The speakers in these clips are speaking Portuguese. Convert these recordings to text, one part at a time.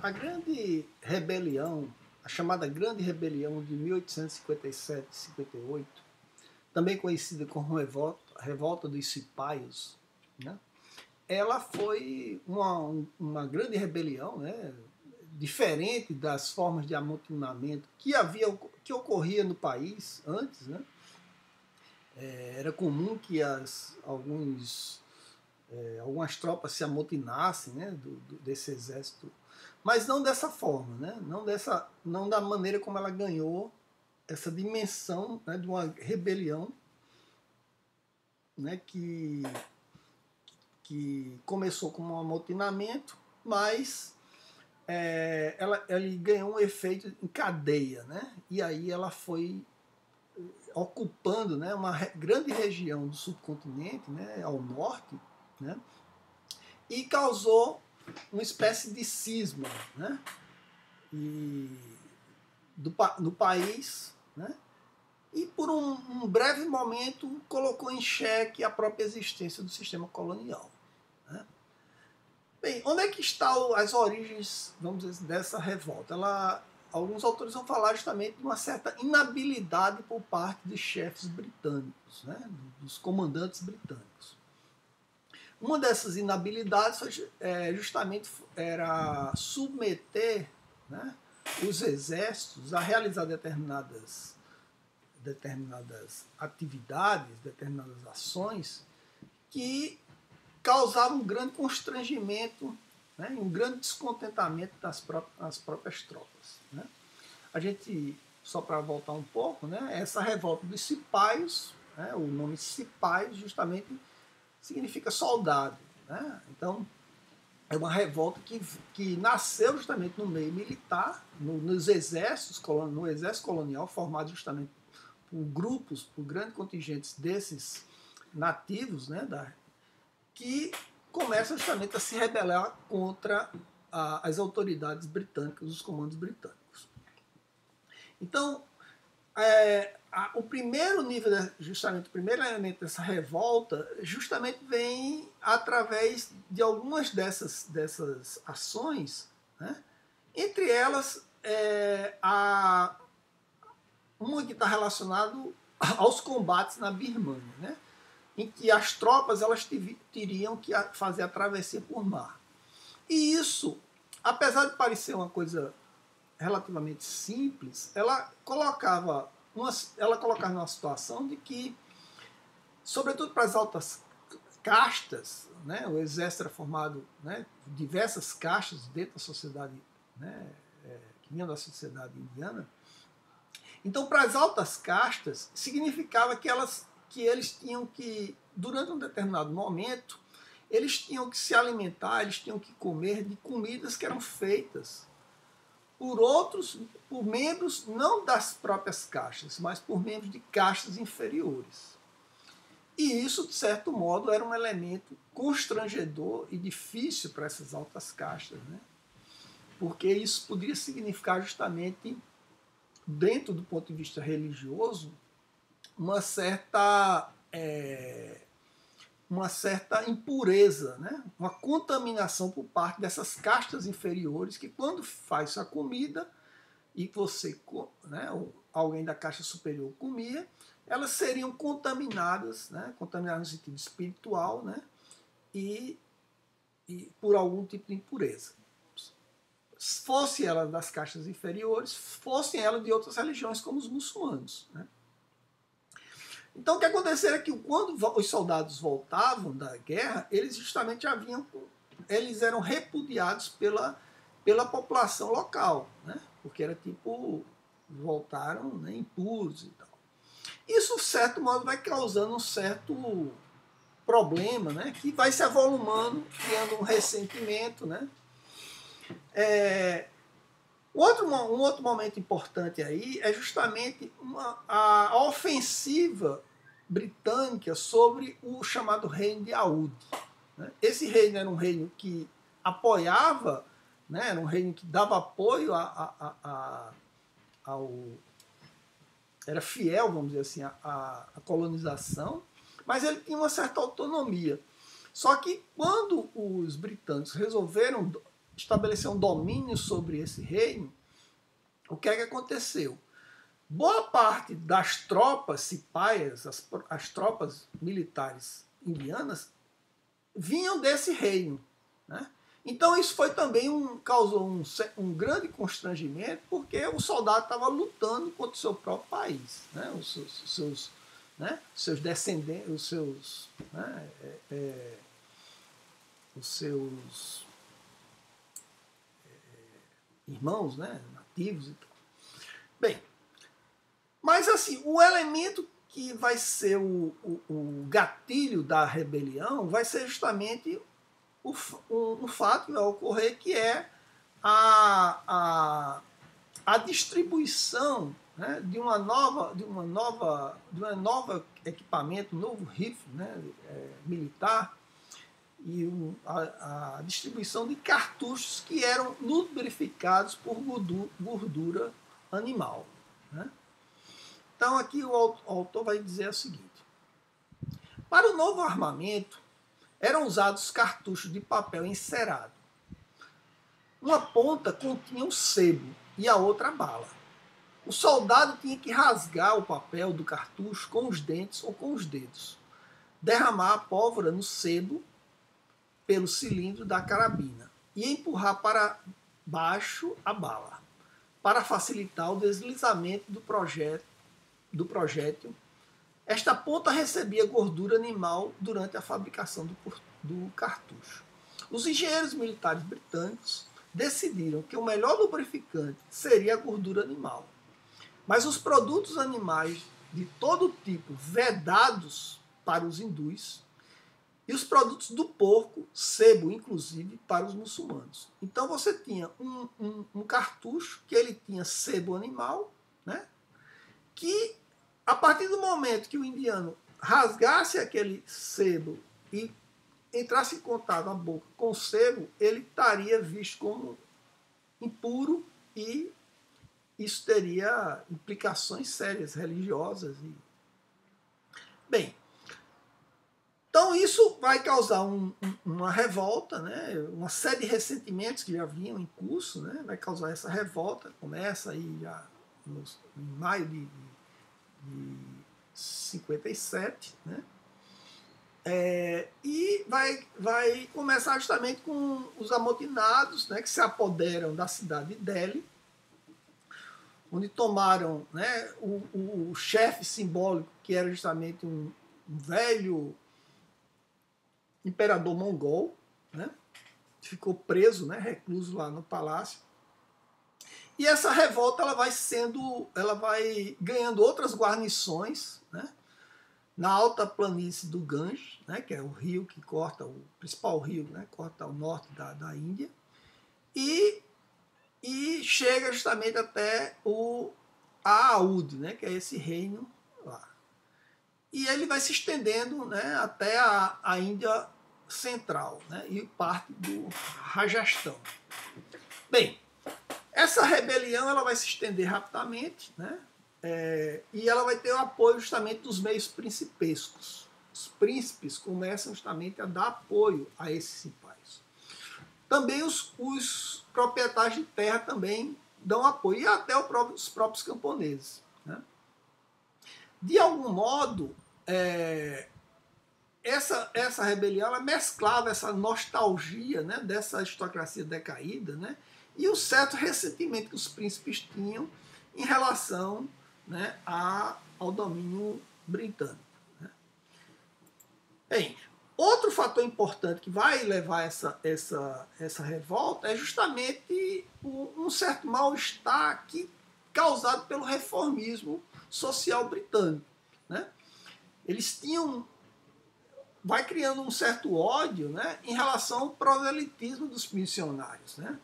A grande rebelião, a chamada Grande Rebelião de 1857-58, também conhecida como Revolta dos Cipaios, né? Ela foi uma grande rebelião, né? Diferente das formas de amotinamento que ocorria no país antes, né? Era comum que algumas tropas se amotinassem, né, desse exército, mas não dessa forma, né, não da maneira como ela ganhou essa dimensão, né, de uma rebelião, né, que começou como um amotinamento, mas ele ganhou um efeito em cadeia, né, e aí ela foi ocupando, né, uma grande região do subcontinente, né, ao norte, né, e causou uma espécie de cisma, né, no país, né, e por um breve momento colocou em xeque a própria existência do sistema colonial. Né. Bem, onde é que estão as origens, vamos dizer, dessa revolta? Alguns autores vão falar justamente de uma certa inabilidade por parte dos chefes britânicos, né, dos comandantes britânicos. Uma dessas inabilidades justamente era submeter, né, os exércitos a realizar determinadas atividades, determinadas ações que causavam um grande constrangimento, né, um grande descontentamento das próprias tropas. Né. A gente, só para voltar um pouco, né, essa revolta dos cipaios, né, o nome cipaios justamente significa soldado. Né. Então, é uma revolta que nasceu justamente no meio militar, nos exércitos, no exército colonial, formado justamente por grupos, por grandes contingentes desses nativos, né, que começam justamente a se rebelar contra as autoridades britânicas, os comandos britânicos. Então, o primeiro nível, justamente o primeiro elemento dessa revolta, justamente vem através de algumas dessas ações, né? Entre elas, uma que está relacionada aos combates na Birmânia, né? Em que as tropas elas teriam que fazer a travessia por mar. E isso, apesar de parecer uma coisa relativamente simples, ela colocava numa situação de que, sobretudo para as altas castas, né, o exército era formado, né, de diversas castas dentro da sociedade, né, que vinham da sociedade indiana. Então, para as altas castas, significava que eles tinham que, durante um determinado momento, eles tinham que se alimentar, eles tinham que comer de comidas que eram feitas por membros não das próprias castas, mas por membros de castas inferiores. E isso, de certo modo, era um elemento constrangedor e difícil para essas altas castas, né? Porque isso poderia significar justamente, dentro do ponto de vista religioso, uma certa impureza, né? Uma contaminação por parte dessas castas inferiores que, quando faz a comida e você, né, alguém da casta superior comia, elas seriam contaminadas, né? Contaminadas no sentido espiritual, né? E por algum tipo de impureza. Fosse ela das castas inferiores, fossem ela de outras religiões, como os muçulmanos, né? Então, o que aconteceu é que, quando os soldados voltavam da guerra, eles justamente eles eram repudiados pela população local, né? Porque era tipo, voltaram, né, impuros e tal. Isso, de certo modo, vai causando um certo problema, né, que vai se avolumando, criando um ressentimento, né? Um outro momento importante aí é justamente a ofensiva britânica sobre o chamado Reino de Aoud. Né? Esse reino era um reino que apoiava, né? Era um reino que dava apoio era fiel, vamos dizer assim, à colonização, mas ele tinha uma certa autonomia. Só que, quando os britânicos resolveram estabelecer um domínio sobre esse reino, o que é que aconteceu? Boa parte das tropas cipaias, as tropas militares indianas, vinham desse reino, né? Então isso foi também causou um grande constrangimento, porque o soldado estava lutando contra o seu próprio país, né? Seus descendentes, os seus irmãos, né? Nativos e tal. Bem, mas assim, o elemento que vai ser o gatilho da rebelião vai ser justamente um fato que vai ocorrer, que é a distribuição, né, de um novo equipamento, um novo rifle, né, militar, e a distribuição de cartuchos que eram lubrificados por gordura animal, né? Então aqui o autor vai dizer o seguinte: para o novo armamento eram usados cartuchos de papel encerado. Uma ponta continha um sebo e a outra a bala. O soldado tinha que rasgar o papel do cartucho com os dentes ou com os dedos, derramar a pólvora no sebo pelo cilindro da carabina e empurrar para baixo a bala, para facilitar o deslizamento do projétil. Esta ponta recebia gordura animal durante a fabricação do cartucho. Os engenheiros militares britânicos decidiram que o melhor lubrificante seria a gordura animal. Mas os produtos animais de todo tipo vedados para os hindus, e os produtos do porco, sebo inclusive, para os muçulmanos. Então você tinha um cartucho que ele tinha sebo animal, né? Que a partir do momento que o indiano rasgasse aquele sebo e entrasse em contato na boca com o sebo, ele estaria visto como impuro, e isso teria implicações sérias, religiosas. Bem, então isso vai causar uma revolta, né? Uma série de ressentimentos que já vinham em curso, né? Vai causar essa revolta, começa aí já em maio de 57, né? E vai começar justamente com os amotinados, né, que se apoderam da cidade de Delhi, onde tomaram, né, o chefe simbólico, que era justamente um velho imperador mongol, né, ficou preso, né, recluso lá no palácio. E essa revolta ela vai ganhando outras guarnições, né, na alta planície do Ganges, né, que é o rio que corta, o principal rio, né, corta o norte da Índia, e chega justamente até a Aoud, né, que é esse reino lá. E ele vai se estendendo, né, até a Índia central, né, e parte do Rajastão. Bem, essa rebelião ela vai se estender rapidamente, né, e ela vai ter o apoio justamente dos meios principescos. Os príncipes começam justamente a dar apoio a esses cipais. Também os proprietários de terra também dão apoio, e até os próprios camponeses, né? De algum modo, essa rebelião ela mesclava essa nostalgia, né, dessa aristocracia decaída, né, e o certo ressentimento que os príncipes tinham em relação, né, ao domínio britânico, né. Bem, outro fator importante que vai levar essa revolta é justamente um certo mal-estar causado pelo reformismo social britânico, né. Eles vai criando um certo ódio, né, em relação ao proselitismo dos missionários, né.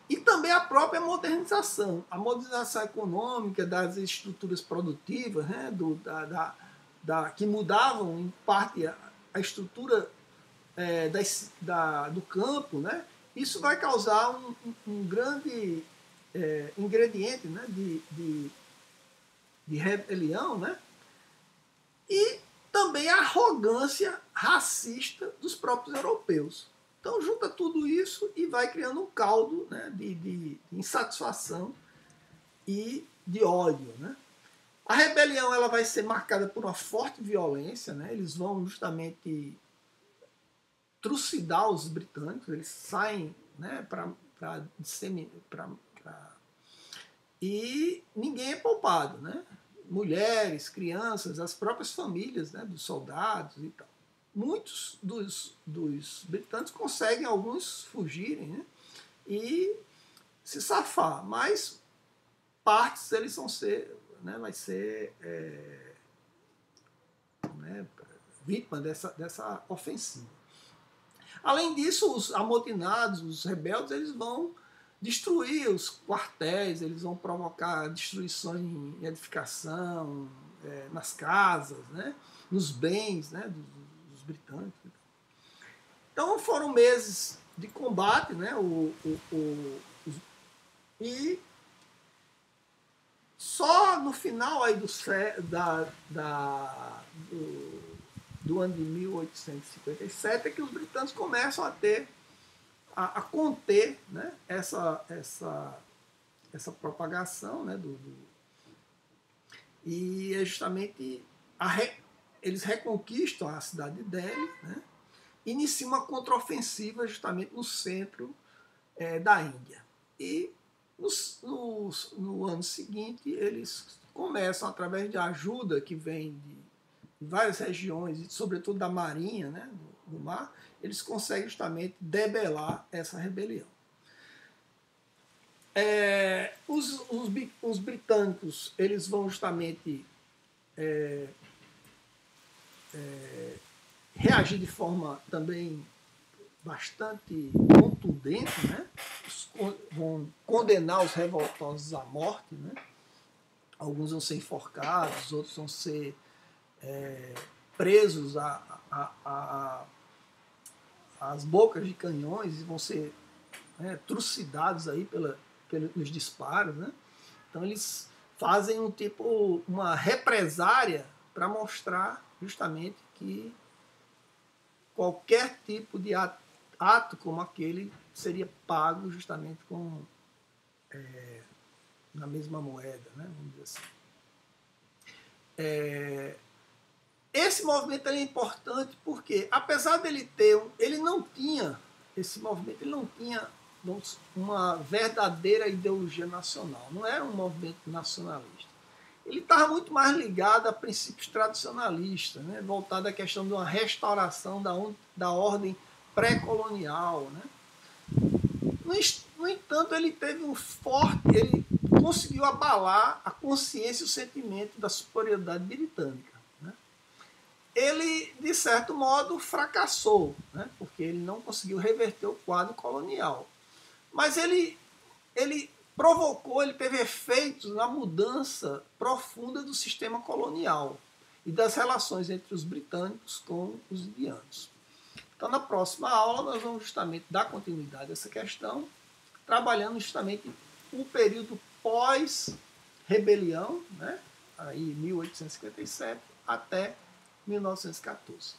E também a própria modernização, a modernização econômica das estruturas produtivas, né, que mudavam em parte a estrutura do campo, né. Isso vai causar um grande ingrediente, né, de rebelião, né, e também a arrogância racista dos próprios europeus. Então junta tudo isso e vai criando um caldo, né, de insatisfação e de ódio, né? A rebelião ela vai ser marcada por uma forte violência, né? Eles vão justamente trucidar os britânicos, eles saem, né, para disseminar, e ninguém é poupado, né? Mulheres, crianças, as próprias famílias, né, dos soldados e tal. Muitos dos britânicos conseguem alguns fugirem, né, e se safar, mas partes eles vão ser, né, vai ser né, vítima dessa ofensiva. Além disso, os amotinados, os rebeldes, eles vão destruir os quartéis, eles vão provocar destruições em edificação, nas casas, né, nos bens, né, dos britânicos. Então foram meses de combate, né, e só no final aí do ano de 1857 é que os britânicos começam a conter, né, essa propagação, né, e é justamente eles reconquistam a cidade de Delhi, né, iniciam uma contraofensiva justamente no centro da Índia. E no ano seguinte eles começam, através de ajuda que vem de várias regiões, e sobretudo da marinha, né, do mar, eles conseguem justamente debelar essa rebelião. Os britânicos eles vão justamente reagir de forma também bastante contundente, né? Vão condenar os revoltosos à morte, né? Alguns vão ser enforcados, outros vão ser presos às bocas de canhões e vão ser, né, trucidados aí pelos disparos, né? Então eles fazem uma represária para mostrar justamente que qualquer tipo de ato como aquele seria pago justamente na mesma moeda, né? Vamos dizer assim. Esse movimento é importante porque, apesar dele ele não tinha, esse movimento ele não tinha uma verdadeira ideologia nacional, não era um movimento nacionalista. Ele estava muito mais ligado a princípios tradicionalistas, né, voltado à questão de uma restauração da ordem pré-colonial. Né. No entanto, ele conseguiu abalar a consciência e o sentimento da superioridade britânica. Né. Ele, de certo modo, fracassou, né, porque ele não conseguiu reverter o quadro colonial. Mas ele teve efeitos na mudança profunda do sistema colonial e das relações entre os britânicos com os indianos. Então, na próxima aula, nós vamos justamente dar continuidade a essa questão, trabalhando justamente o período pós-rebelião, né, aí 1857 até 1914.